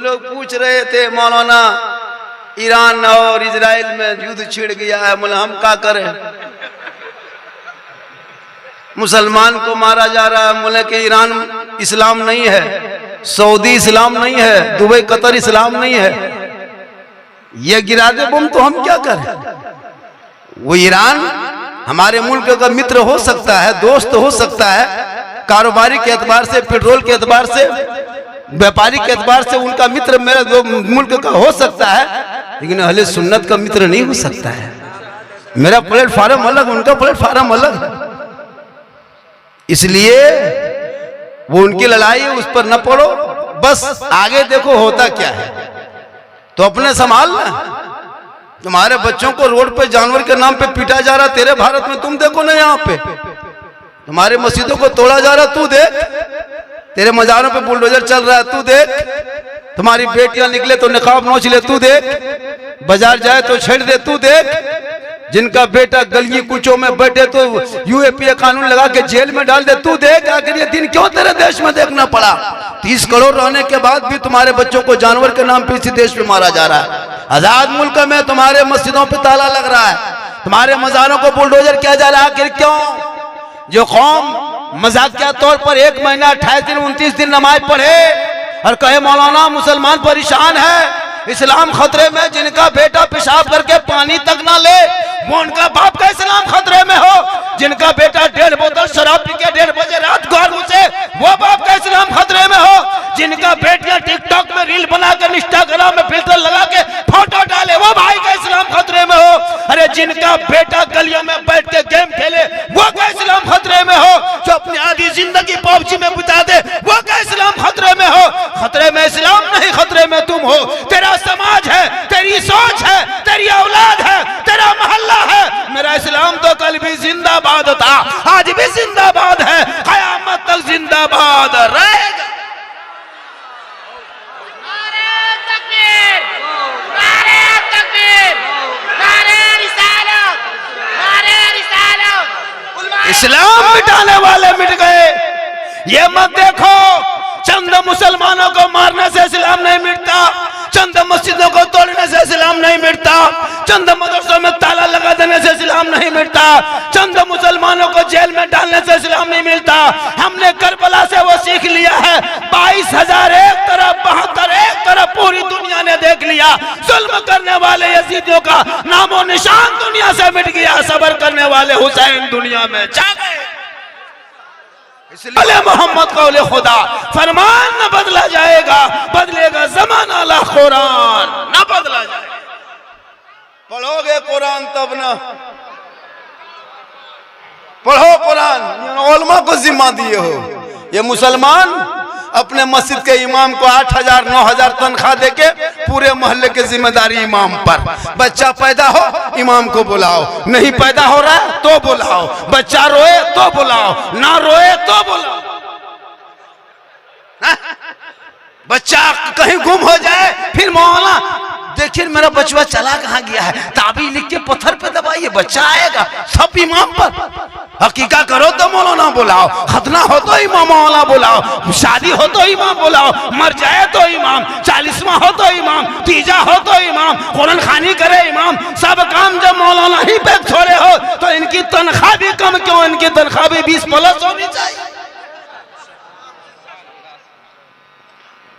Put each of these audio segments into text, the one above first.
लोग पूछ रहे थे मौलाना ईरान और इजराइल में युद्ध छिड़ गया है, बोले हम क्या करें, मुसलमान को मारा जा रहा है। बोले कि ईरान इस्लाम नहीं है, सऊदी इस्लाम नहीं है, दुबई कतर इस्लाम नहीं है, ये गिरा दे बम तो हम क्या करें। वो ईरान हमारे मुल्क का मित्र हो सकता है, दोस्त हो सकता है, कारोबारी के एतबार से, पेट्रोल के एतबार से, व्यापारिक के एतबार से उनका मित्र मेरे दो मुल्क का हो सकता है, लेकिन अहले सुन्नत का मित्र नहीं हो सकता है। मेरा प्लेटफार्म अलग, उनका प्लेटफार्म अलग है। इसलिए वो उनकी लड़ाई है, उस पर न पड़ो, बस आगे देखो होता क्या है। तो अपने संभालना, तुम्हारे बच्चों को रोड पे जानवर के नाम पे पीटा जा रहा, तेरे भारत में तुम देखो ना, यहाँ पे तुम्हारे मस्जिदों को तोड़ा जा रहा, तू देख, तेरे मजारों पे बुलडोजर चल रहा है, तू देख, तुम्हारी बेटियां निकले तो निकाब नोच ले, तू देख, बाजार जाए तो छेड़ दे, तू देख, जिनका बेटा गली कुचों में बैठे तो यूएपीए कानून लगा के जेल में डाल दे, तू देख। आखिर ये दिन क्यों तेरे देश में देखना पड़ा? 30 करोड़ रहने के बाद भी तुम्हारे बच्चों को जानवर के नाम पे इसी देश में मारा जा रहा है। आजाद मुल्क में तुम्हारे मस्जिदों पे ताला लग रहा है, तुम्हारे मजारों को बुलडोजर किया जा रहा है। आखिर क्यों? जो कौम मजाकिया तौर पर 1 महीना 28 दिन 29 दिन नमाज पढ़े और कहे मौलाना मुसलमान परेशान है, इस्लाम खतरे में, जिनका बेटा पेशाब करके पानी तक ना ले वो उनका बाप का इस्लाम खतरे में हो, जिनका बेटा 1.5 बोतल शराब पी के 1.5 बजे रात घर घुसे वो बाप का इस्लाम खतरे में हो, जिनका बेटियां टिकटॉक में रील बना कर इंस्टाग्राम में फिल्टर लगा के फोटो डाले वो भाई का इस्लाम खतरे में हो। अरे जिनका बेटा गलियों में बैठ के गेम खेले वो का इस्लाम खतरे में हो, जो अपनी आधी जिंदगी पबजी में बिता दे वो का इस्लाम खतरे में हो। खतरे में इस्लाम नहीं, खतरे में तुम हो, तेरा समाज है, तेरी सोच है, तेरी औलाद है, तेरा मोहल्ला है। मेरा इस्लाम तो कल भी जिंदाबाद था, आज भी जिंदाबाद है, कयामत तक जिंदाबाद रहेगा। इस्लाम मिटाने वाले मिट गए। ये मत देखो चंद मुसलमानों को मारने से इस्लाम नहीं मिटता, चंद मस्जिदों को तोड़ने से इस्लाम नहीं मिटता, चंद मदरसों में ताला लगा देने से इस्लाम नहीं मिटता, चंद मुसलमानों को जेल में डालने से इस्लाम नहीं मिलता। हमने करबला से वो सीख लिया है। 22,000 एक तरफ, 72 एक तरफ, पूरी दुनिया ने देख लिया। जुल्म करने वाले यजीदियों का नामो निशान दुनिया से मिट गया, सब्र करने वाले हुसैन दुनिया में छा गए। इसलिए मोहम्मद कौले खुदा, फरमान न बदला जाएगा, बदलेगा जमाना ला कुरान, न बदला जाएगा। पढ़ोगे कुरान तब ना, पढ़ो कुरान, उलमा को जिम्मा दिए हो। ये मुसलमान अपने मस्जिद के इमाम को 8,000 9,000 तनख्वाह देके पूरे मोहल्ले की जिम्मेदारी इमाम पर। बच्चा पैदा हो इमाम को बुलाओ, नहीं पैदा हो रहा है तो बुलाओ, बच्चा रोए तो बुलाओ, ना रोए तो बुलाओ। बच्चा कहीं गुम हो जाए फिर मौलाना देखिए मेरा बचवा चला कहाँ गया है, ताबीज लिख के पत्थर पे दबाइए, बच्चा आएगा। सब इमाम पर। हकीका करो तो मौलाना बुलाओ, खतना हो तो इमाम मौलाना बुलाओ, शादी हो तो इमाम बुलाओ, मर जाए तो इमाम, 40वां हो तो इमाम, तीजा हो तो इमाम, कुरान खानी करे इमाम। सब काम जब मौलाना ही पे छोड़े हो तो इनकी तनख्वाह भी कम क्यों? इनकी तनख्वाह भी 20 प्लस होनी चाहिए।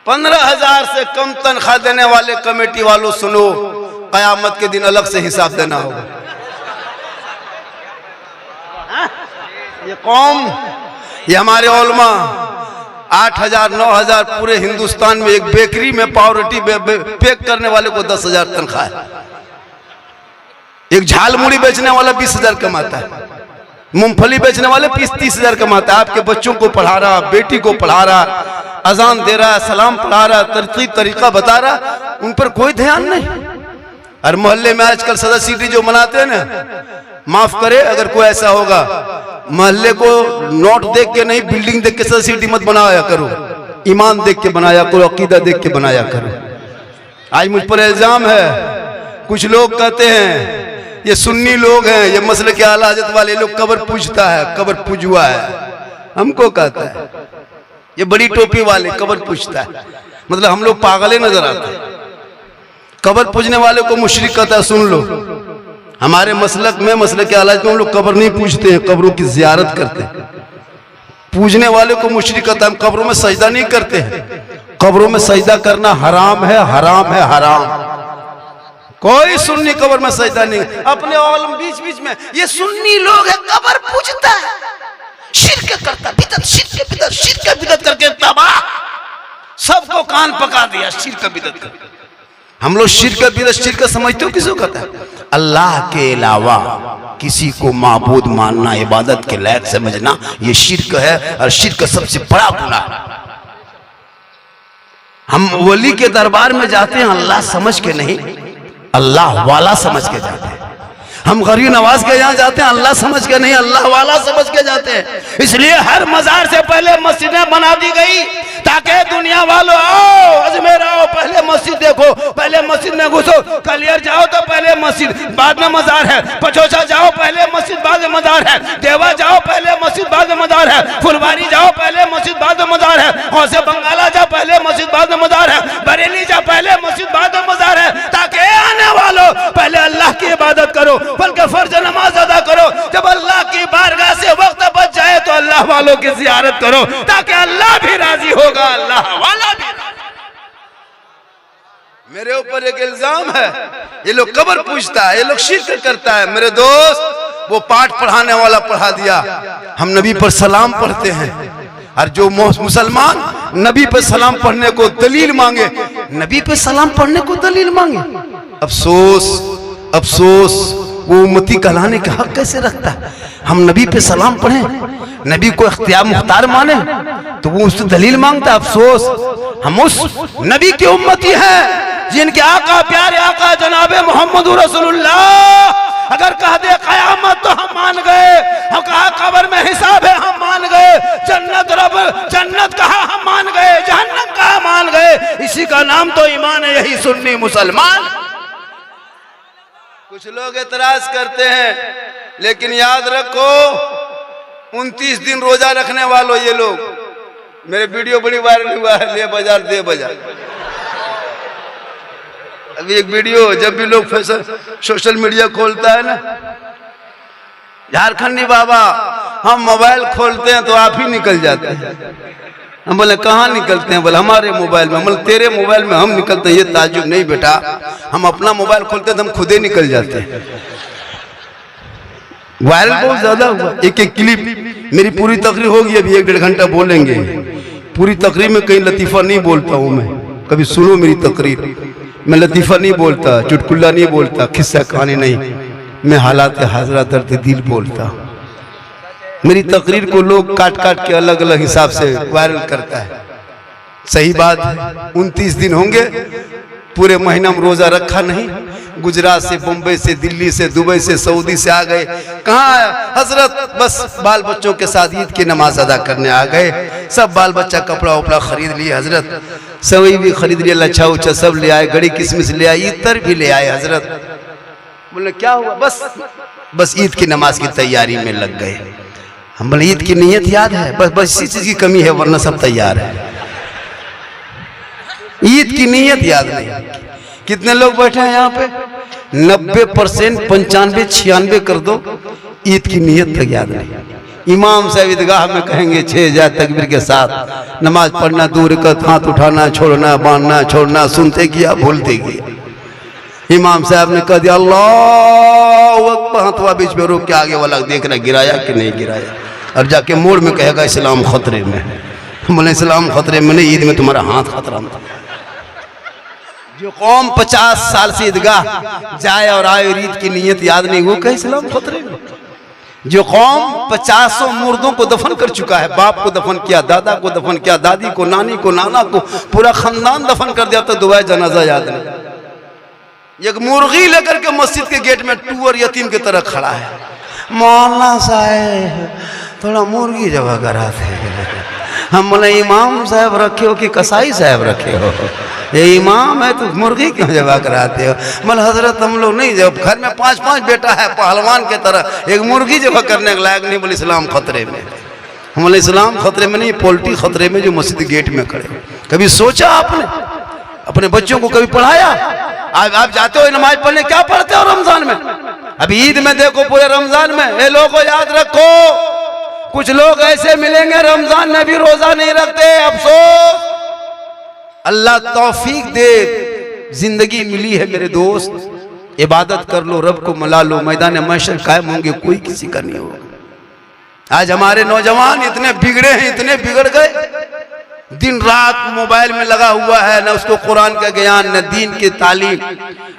15,000 से कम तनख्वाह देने वाले कमेटी वालों सुनो, कयामत के दिन अलग से हिसाब देना होगा। ये कौम, ये हमारे उलमा 8,000 9,000 पूरे हिंदुस्तान में एक बेकरी में पाव रोटी पैक करने वाले को 10,000 तनख्वाह है। एक झाल मुड़ी बेचने वाला 20,000 कमाता है, मूंगफली बेचने वाले 30,000 कमाता है। आपके बच्चों को पढ़ा रहा, बेटी को पढ़ा रहा, अजान दे रहा, सलाम पढ़ा रहा, तरतीब तरीका बता रहा, उन पर कोई ध्यान नहीं। और मोहल्ले में आजकल सदस्यता जो मनाते हैं ना, माफ करे अगर कोई ऐसा होगा, मोहल्ले को नोट देख के नहीं, बिल्डिंग देख के सदस्यता मत बनाया करो, ईमान देख के बनाया करो, अकीदा देख के बनाया करो। आज मुझ पर इल्जाम है, कुछ लोग कहते हैं ये सुन्नी लोग हैं, ये मसले के आला हज़रत वाले लोग कब्र पूजता है, कब्र पूजुआ है। हमको कहता है ये बड़ी टोपी वाले कब्र पूछता है। मतलब हम लोग पागले नजर आते हैं। कब्र पूजने वाले को मुशरिक कहता है। सुन लो, हमारे मसलक में, मसलक के हालात में हम लोग कब्र नहीं पूजते हैं, कब्रों की जियारत करते हैं। पूजने वाले को मुशरिक कहता है। हम कब्रों में सजदा नहीं करते हैं, कब्रों में सजदा करना हराम है, हराम है, हराम। कोई सुन्नी कब्र में सजदा नहीं। अपने औलम बीच बीच में ये सुन्नी लोग है, कब्र पूजता है, शिर्क करता, बिदअत, शिर्क बिदअत, शिर्क बिदअत करके तबाह, सबको कान पका दिया शिर्क बिदअत करके। हम लोग शिर्क बिदअत, शिर्क समझते हो किसको कहता है? अल्लाह के अलावा किसी को माबूद मानना, इबादत के लायक समझना, ये शिर्क है। और शिर्क सबसे बड़ा गुनाह। हम वली के दरबार में जाते हैं अल्लाह समझ के नहीं, अल्लाह वाला समझ के जाते हैं। हम गरीब नवाज के यहाँ जाते हैं अल्लाह समझ के नहीं, अल्लाह वाला समझ के जाते हैं। इसलिए हर मजार से पहले मस्जिदें बना दी गई ताकि दुनिया वालों आओ, अजमेर आओ, पहले मस्जिद देखो, पहले मस्जिद में घुसो। कलियर जाओ तो पहले मस्जिद, बाद में मजार है। पचोसा जाओ पहले मस्जिद, बाद में मजार है। देवा जाओ पहले मस्जिद, बाद में मजार है। फुलवारी जाओ पहले मस्जिद, बाद में मजार है। और से बंगाला जाओ पहले मस्जिद, बाद में मजार है। बरेली जाओ पहले मस्जिद, बाद में मजार है। ताकि आने वालों पहले अल्लाह की इबादत करो, बल्कि फर्ज नमाज अदा करो। जब अल्लाह की बारगाह से वक्त बच जाए तो अल्लाह वालों की जियारत करो, ताकि अल्लाह भी राजी होगा, अल्लाह वाला भी। मेरे ऊपर एक इल्जाम है, ये लोग कब्र पूजता है, ये लोग शिर्क करता है। मेरे दोस्त, वो पाठ पढ़ाने वाला पढ़ा दिया, हम नबी पर सलाम पढ़ते हैं। और जो मुसलमान नबी पर सलाम पढ़ने को दलील मांगे, नबी पे सलाम पढ़ने को दलील मांगे, अफसोस, अफसोस, वो उम्मती कहलाने का हक कैसे रखता है? हम नबी पे सलाम पढ़ें, नबी को इख्तियार मुख्तार माने, तो वो उससे दलील मांगता। अफसोस, हम उस नबी की उम्मती हैं जिनके आका, प्यारे आका जनाबे मोहम्मद रसूलुल्लाह अगर कह दे कयामत तो हम मान गए, हम कहा कब्र में हिसाब है हम मान गए, जन्नत रब, जन्नत कहा हम मान गए, जहन्नम कहा मान गए। इसी का नाम तो ईमान है, यही सुन्नी मुसलमान। कुछ लोग एतराज करते हैं, लेकिन याद रखो 29 दिन रोजा रखने वालों ये लोग, मेरे वीडियो बड़ी वायरल हुआ है, ले बाजार दे बाजार। अभी एक वीडियो, जब भी लोग सोशल मीडिया खोलता है ना, झारखंडी बाबा हम मोबाइल खोलते हैं तो आप ही निकल जाते हैं। हम बोले कहाँ निकलते हैं? बोले हमारे मोबाइल में। बोले तेरे मोबाइल में हम निकलते हैं? ये ताजुब नहीं बेटा, हम अपना मोबाइल खोलते हैं तो हम खुद ही निकल जाते हैं। वायरल बहुत ज्यादा हुआ। एक एक क्लिप, मेरी पूरी तकरीर होगी अभी 1-1.5 घंटा बोलेंगे। पूरी तकरीर में कहीं लतीफा नहीं बोलता हूँ मैं, कभी सुनो मेरी तकरीर। मैं लतीफा नहीं बोलता, चुटकुल्ला नहीं बोलता, किस्सा कहानी नहीं, मैं हालात हाजरा दर्द दिल बोलता हूँ। मेरी तकरीर को लोग काट काट के अलग अलग हिसाब से वायरल करता है। सही बात है, 29 दिन होंगे, पूरे महीना में रोजा रखा नहीं। गुजरात से, बम्बई से, दिल्ली से, दुबई से, सऊदी से आ गए। कहाँ हजरत? बस बाल बच्चों के साथ ईद की नमाज अदा करने आ गए। सब बाल बच्चा कपड़ा उपड़ा खरीद लिए हजरत, सवई भी खरीद लिया, लच्छा उच्छा सब ले आए, गड़ी किसमिस ले आए, इतर भी ले आए हजरत। बोले क्या हुआ? बस ईद की नमाज की तैयारी में लग गए। हम बोले ईद की नीयत याद है? बस इसी चीज की कमी है, वरना सब तैयार है। ईद की नीयत याद नहीं। कितने लोग बैठे हैं यहाँ पे? 90%, 95, 96 कर दो, ईद की नीयत तक याद नहीं। इमाम साहब ईदगाह में कहेंगे 6000 तकबीर के साथ नमाज पढ़ना, दूर का हाथ उठाना, छोड़ना, बांधना, छोड़ना, सुनते किया, भूलते किया। इमाम साहब ने कह दिया अल्लाह अकबर, हाथवा बीच में रोक के आगे वाला देख रहा गिराया कि नहीं गिराया, और जाके मोड़ में कहेगा इस्लाम खतरे में। बोले इस्लाम खतरे में नहीं, ईद में तुम्हारा हाथ खतरा में। जो कौम 50 साल से ईदगाह जाए और आए और ईद की नीयत याद नहीं, वो कहे इस्लाम खतरे में। जो कौम 50 मुर्दों को दफन कर चुका है, बाप को दफन किया, दादा को दफन किया, दादी को, नानी को, नाना को, पूरा खानदान दफन कर दिया, तो दुआए जनाजा याद नहीं। एक मुर्गी लेकर के मस्जिद के गेट में टूअर यतीम की तरह खड़ा है। मौलाना साहब थोड़ा मुर्गी जब करा थे। हम बोले इमाम साहब रखे हो कि कसाई साहब रखे हो? ये इमाम है तो मुर्गी क्यों जबा कराते हो? बोले हजरत हम लोग नहीं, जब घर में 5-5 बेटा है पहलवान के तरह, एक मुर्गी जबा करने के लायक नहीं। बोले इस्लाम खतरे में। हम बोले इस्लाम खतरे में नहीं, पोल्ट्री खतरे में जो मस्जिद गेट में खड़े। कभी सोचा आपने? अपने बच्चों को कभी पढ़ाया? आप जाते हो नमाज पढ़ने, क्या पढ़ते हो रमजान में? अभी ईद में देखो, पूरे रमजान में ये लोगों याद रखो, कुछ लोग ऐसे मिलेंगे रमजान में भी रोजा नहीं रखते। अफसोस, अल्लाह तौफीक दे, जिंदगी मिली है मेरे दोस्त, इबादत कर लो, रब को मना लो, मैदान महशर कायम होंगे, कोई किसी का नहीं होगा। आज हमारे नौजवान इतने बिगड़े हैं, इतने बिगड़ गए, दिन रात मोबाइल में लगा हुआ है, न उसको कुरान का ज्ञान, न दीन की तालीम,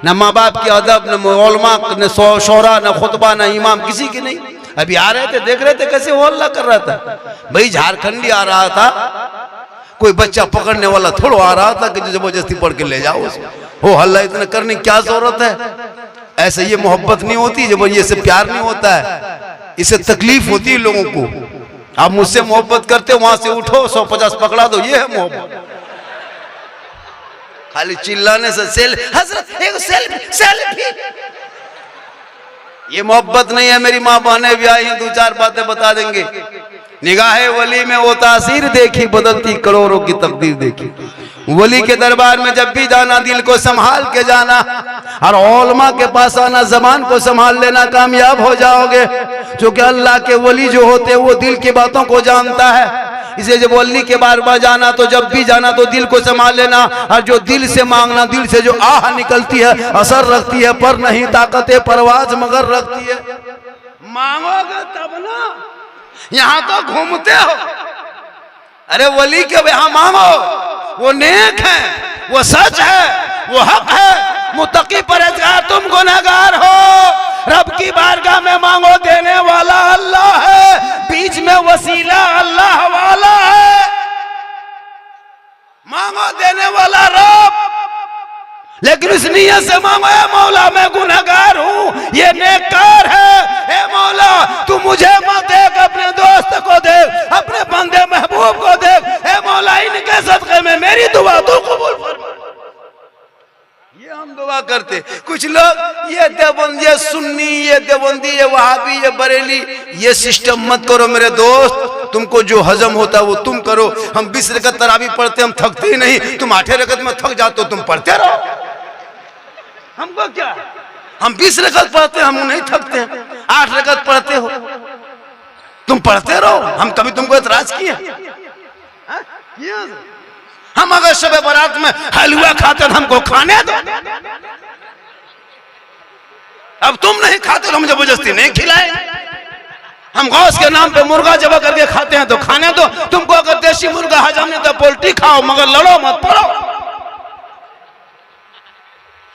न माँ बाप की अदब, न उलमा, न शोरा, न खुतबा, न इमाम, किसी की नहीं। अभी आ रहे थे, देख रहे थे कैसे वो हल्ला कर रहा था। भाई झारखंडी आ रहा था, कोई बच्चा पकड़ने वाला थोड़ा आ रहा था कि जबरदस्ती पढ़ के ले जाओ उसको। वो हल्ला इतना करने की क्या जरूरत है? ऐसे ये मोहब्बत नहीं होती, जब ये से प्यार नहीं होता है, इससे तकलीफ होती है लोगों को। आप मुझसे मोहब्बत करते हो, वहां से उठो 150 पकड़ा दो, ये है मोहब्बत। खाली चिल्लाने से हजरत एक सेल्फी, ये मोहब्बत नहीं है। मेरी माँ बहनें भी आई हैं, 2-4 बातें बता देंगे। निगाहे वली में वो तासीर देखी, बदलती करोड़ों की तकदीर देखी। वली के दरबार में जब भी जाना, दिल को संभाल के जाना, और उलमा के पास आना, जबान को संभाल लेना, कामयाब हो जाओगे। क्योंकि अल्लाह के वली जो होते हैं वो दिल की बातों को जानता है। इसे जब वली के बार बार जाना, तो जब भी जाना तो दिल को संभाल लेना, और जो दिल से मांगना, दिल से जो आह निकलती है, असर रखती है, पर नहीं ताकत परवाज मगर रखती है। मांगोगे तब ना, यहां तो घूमते हो। अरे वली के यहां मांगो, वो नेक है, वो सच है, वो हक है, मुत्तकी परहेजगार, तुम गुनहगार हो। रब की बारगाह में मांगो, देने वाला अल्लाह है, बीच में वसीला अल्लाह वाला है। मांगो देने वाला रब, लेकिन इस नियत से मांगो, ए मौला मैं गुनहगार हूं, ये नेककार है, ए मौला तू मुझे मत देख, अपने दोस्त को देख, अपने बंदे महबूब को देख, ए मौला इनके सदक़े में मेरी दुआ तू कबूल फरमा। ये हम दुआ करते। कुछ लोग ये देवबंदी, ये सुन्नी, ये देवबंदी, ये वहाबी, ये बरेली, ये सिस्टम मत करो मेरे दोस्त। तुमको जो हजम होता है वो तुम करो। हम 20 रकत तरावी पढ़ते, हम थकते ही नहीं। तुम 8 रकत में थक जाते हो, तुम पढ़ते रहो, हमको क्या? हम 20 रकत पढ़ते हैं, हम नहीं थकते हैं। 8 रकत पढ़ते हो, तुम पढ़ते रहो, हम कभी तुमको एतराज किए? हम अगर शब बारात में हलवा खाते तो हमको खाने दो। अब तुम नहीं खाते तो हम जबरदस्ती नहीं खिलाए। हम गौस के नाम पे मुर्गा जबा करके खाते हैं तो खाने दो। तुमको अगर देसी मुर्गा हजम नहीं तो पोल्ट्री खाओ, मगर लड़ो मत, पढ़ो।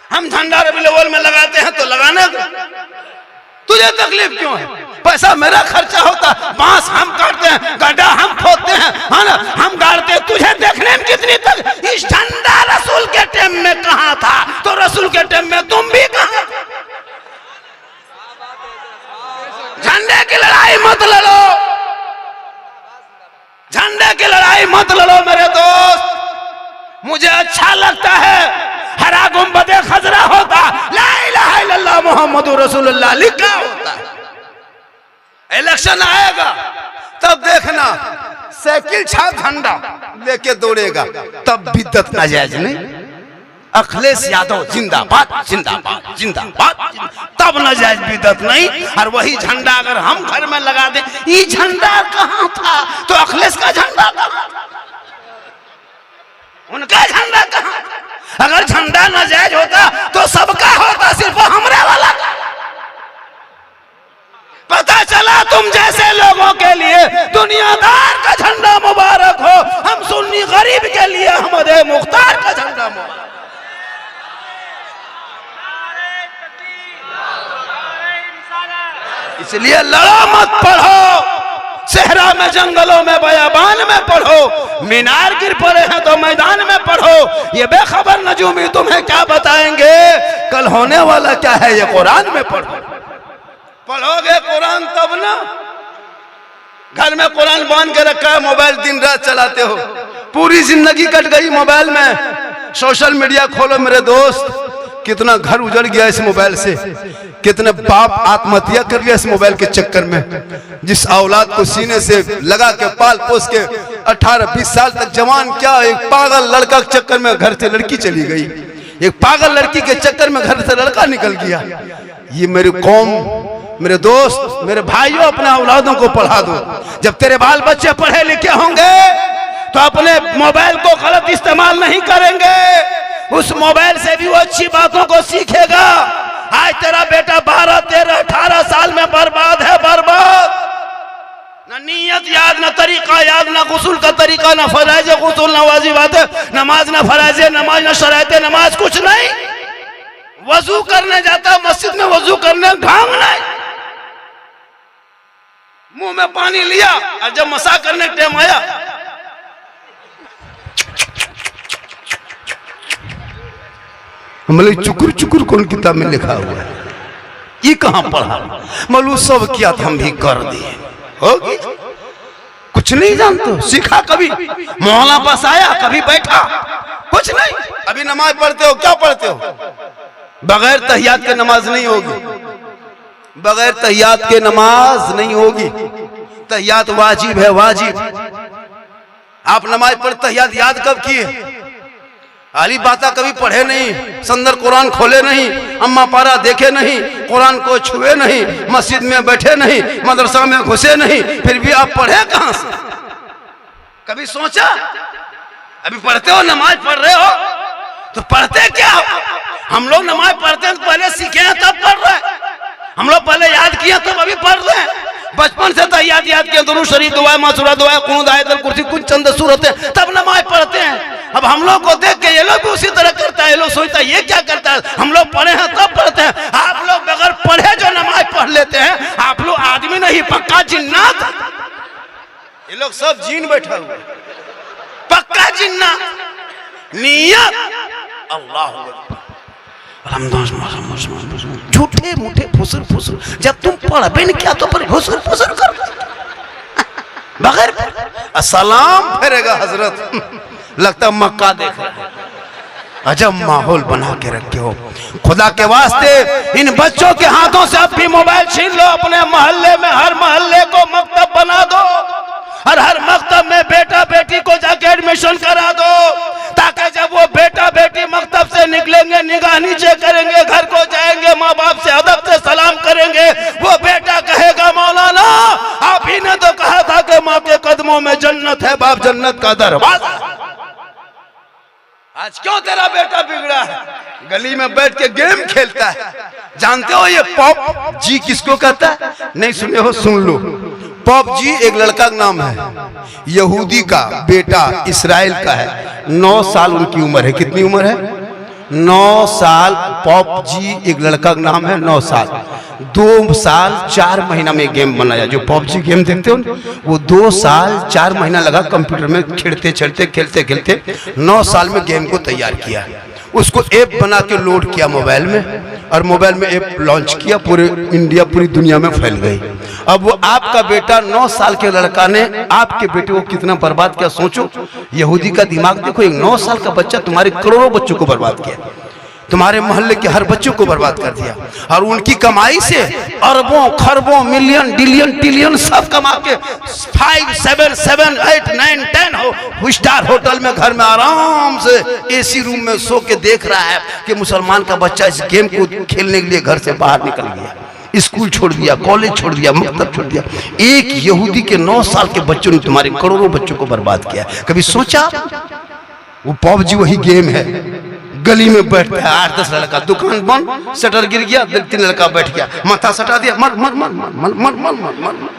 हम झंडा रबी अव्वल में लगाते हैं तो लगाने दो, तुझे तकलीफ क्यों है? पैसा मेरा खर्चा होता, बांस हम काटते हैं, गड्ढा हम खोदते हैं, है ना, हम गाड़ते हैं, तुझे देखने में कितनी तक। इस झंडा रसूल के टाइम में कहां था, तो रसूल के टाइम में तुम भी कहां? झंडे की लड़ाई मत लड़ो, झंडे की लड़ाई मत लड़ो मेरे दोस्त। मुझे अच्छा लगता है हरा गुंबदे खजरा होता, ला इलाहा इल्लल्लाह मुहम्मदुर रसूलुल्लाह लिखा होता है। इलेक्शन आएगा तब देखना साइकिल छाप झंडा लेके दौड़ेगा, तब बिद्दत नाजायज नहीं। अखिलेश यादव जिंदाबाद जिंदाबाद जिंदाबाद, तब नाजायज बिद्दत नहीं। और वही झंडा अगर हम घर में लगा दे, ये झंडा कहां था तो अखिलेश का झंडा कहां, उनका झंडा कहां? अगर झंडा नाजायज होता तो सबका होता, सिर्फ हमरे वाला का। पता चला तुम जैसे लोगों के लिए दुनियादार का झंडा मुबारक हो, हम सुन्नी गरीब के लिए अहमद मुख्तार का झंडा मुबारक। इसलिए लड़ो मत, पढ़ो, सहरा में, जंगलों में, बयाबान में पढ़ो, मीनार गिर पड़े हैं तो मैदान में पढ़ो। ये बेखबर नजूमी तुम्हें क्या बताएंगे कल होने वाला क्या है, ये कुरान में पढ़ो। पढ़ोगे कुरान तब ना। घर में कुरान बांध के रखा है, मोबाइल दिन रात चलाते हो, पूरी जिंदगी कट गई मोबाइल में। सोशल मीडिया खोलो मेरे दोस्त, कितना घर उजड़ गया इस मोबाइल से, कितने बाप आत्महत्या कर लिया इस मोबाइल के चक्कर में। जिस औलाद को सीने से लगा के पाल पोस के 18-20 साल तक जवान क्या, एक पागल लड़का के चक्कर में घर से लड़की चली गई, एक पागल लड़की के चक्कर में घर से लड़का निकल गया। ये मेरी कौम, मेरे दोस्त, मेरे भाइयों, अपने औलादों को पढ़ा दो। जब तेरे बाल बच्चे पढ़े लिखे होंगे तो अपने मोबाइल को गलत इस्तेमाल नहीं करेंगे, उस मोबाइल से भी वो अच्छी बातों को सीखेगा। आज तेरा बेटा 12, 13, 18 साल में बर्बाद है, बर्बाद। न नियत याद, न तरीका याद, न गुस्ल का तरीका, न फराइज गुस्ल, न वाजिबात नमाज, न फराइज नमाज, न शराइत नमाज, कुछ नहीं। वजू करने जाता मस्जिद में, वजू करने ढंग नहीं, मुंह में पानी लिया और जब मसा करने टाइम आया मतलब चुकुर चुकुर कौन किताब में लिखा हुआ है, ये कहां पढ़ा? मलू सब किया था, हम भी कर दिए, होगी कुछ नहीं जानते। सीखा कभी? मोहल्ला पास आया कभी, बैठा, कुछ नहीं। अभी नमाज पढ़ते हो, क्या पढ़ते हो? बगैर तहियात के नमाज नहीं होगी, बगैर तहियात के नमाज नहीं होगी। तहियात वाजिब है, वाजिब। आप नमाज पढ़ तहियात याद कब किए? आली बाता कभी पढ़े नहीं, संदर कुरान खोले नहीं, अम्मा पारा देखे नहीं, कुरान को छुए नहीं, मस्जिद में बैठे नहीं, मदरसा में घुसे नहीं, फिर भी आप पढ़े कहां से? कभी सोचा? अभी पढ़ते हो, नमाज पढ़ रहे हो तो पढ़ते क्या हो? हम लोग नमाज पढ़ते हैं तो पहले सीखे हैं तब पढ़ रहे हैं, हम लोग पहले याद किए तब अभी पढ़ रहे हैं। बचपन से तो याद किए, दुरूद शरीफ, दुआ मासूरा, दुआ कुनूत, आयतुल कुर्सी, कुछ चंद सूरतें, तब नमाज पढ़ते हैं। अब हम लोग को देख के ये लोग भी उसी तरह करता है, ये लोग सोचता है ये क्या करता है, हम लोग पढ़े हैं तब पढ़ते हैं। आप लोग बगैर पढ़े जो नमाज पढ़ लेते हैं, आप लोग आदमी नहीं, पक्का जिन्नात। ये लोग सब जीन बैठा हुआ, पक्का जिन्नात। नियत अल्लाह, झूठे मूठे फुसुर फुसुर, जब तुम पढ़ नहीं क्या तो पर फुसुर फुसुर कर बगैर सलाम फेरेगा हजरत, लगता मक्का देख रहा है। अजब माहौल बना के रखे हो। खुदा के वास्ते इन बच्चों के हाथों से अब भी मोबाइल छीन लो, अपने मोहल्ले में हर मोहल्ले को मकतब बना दो और हर मकतब में बेटा बेटी को जाके एडमिशन करा दो, ताकि जब वो बेटा बेटी मकतब से निकलेंगे, निगाह नीचे करेंगे, घर को जाएंगे, माँ बाप से अदब से सलाम करेंगे, वो बेटा कहेगा मौलाना आप ही ने तो कहा था कि माँ के कदमों में जन्नत है, बाप जन्नत का दरवाजा। आज क्यों तेरा बेटा बिगड़ा है? गली में बैठ के गेम खेलता है। जानते हो ये पॉप जी किसको कहता है? नहीं सुने हो, सुन लो। पॉप जी एक लड़का का नाम है, यहूदी का बेटा, इस्राएल का है। 9 साल उनकी उम्र है। कितनी उम्र है? 9 साल। पॉप जी एक लड़का का नाम है, 9 साल। 2 साल 4 महीना में गेम बनाया। जो पॉप जी गेम देखते हो वो 2 साल 4 महीना लगा कंप्यूटर में खेलते चलते खेलते खेलते 9 साल में गेम को तैयार किया। उसको ऐप बना के लोड किया मोबाइल में, और मोबाइल में ऐप लॉन्च किया, पूरे इंडिया पूरी दुनिया में फैल गई। अब वो आपका बेटा 9 साल के लड़का ने आपके बेटे को कितना बर्बाद किया, सोचो। यहूदी का दिमाग देखो, एक 9 साल का बच्चा तुम्हारे करोड़ों बच्चों को बर्बाद किया, तुम्हारे मोहल्ले के हर बच्चों को बर्बाद कर दिया। और उनकी कमाई से अरबों खरबों मिलियन डिलियन टिलियन सब कमा के 5, 7, 8, 9, 10 हो स्टार होटल में घर में आराम से एसी रूम में सो के देख रहा है कि मुसलमान का बच्चा इस गेम को खेलने के लिए घर से बाहर निकल गया, स्कूल छोड़ दिया, कॉलेज छोड़ दिया, मकतब छोड़ दिया। एक यहूदी के 9 साल के बच्चों ने तुम्हारे करोड़ों बच्चों को बर्बाद किया। कभी सोचा? वो पॉप जी वही गेम है। गली में बैठता है 8-10 लड़का, दुकान बंद, शटर गिर गया, 3 लड़का बैठ गया, माथा सटा दिया, मर मर मर मर मर मर मर मर मर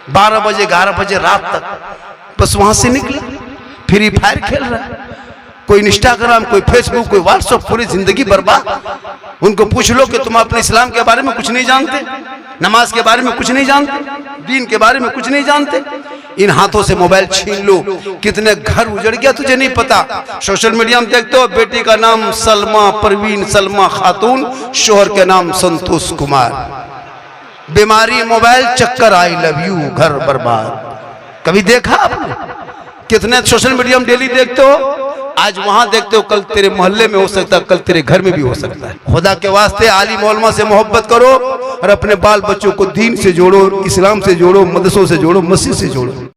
12 बजे 11 बजे रात तक बस वहां से निकले, फ्री फायर खेल रहा है। कोई इंस्टाग्राम, कोई फेसबुक, कोई व्हाट्सएप, पूरी जिंदगी बर्बाद। उनको पूछ लो कि तुम अपने इस्लाम के बारे में कुछ नहीं जानते, नमाज के बारे में कुछ नहीं जानते, दीन के बारे में कुछ नहीं जानते। इन हाथों से मोबाइल छीन लो, कितने घर उजड़ गया तुझे नहीं पता। सोशल मीडिया में देखते हो, बेटी का नाम सलमा परवीन सलमा खातून, शोहर के नाम संतोष कुमार। बीमारी मोबाइल, चक्कर आई लव यू, घर बर्बाद। कभी देखा आपने? कितने सोशल मीडिया में डेली देखते हो, आज वहां देखते हो, कल तेरे मोहल्ले में हो सकता है, कल तेरे घर में भी हो सकता है। खुदा के वास्ते आलिम उलमा से मोहब्बत करो और अपने बाल बच्चों को दीन से जोड़ो, इस्लाम से जोड़ो, मदरसों से जोड़ो, मस्जिद से जोड़ो।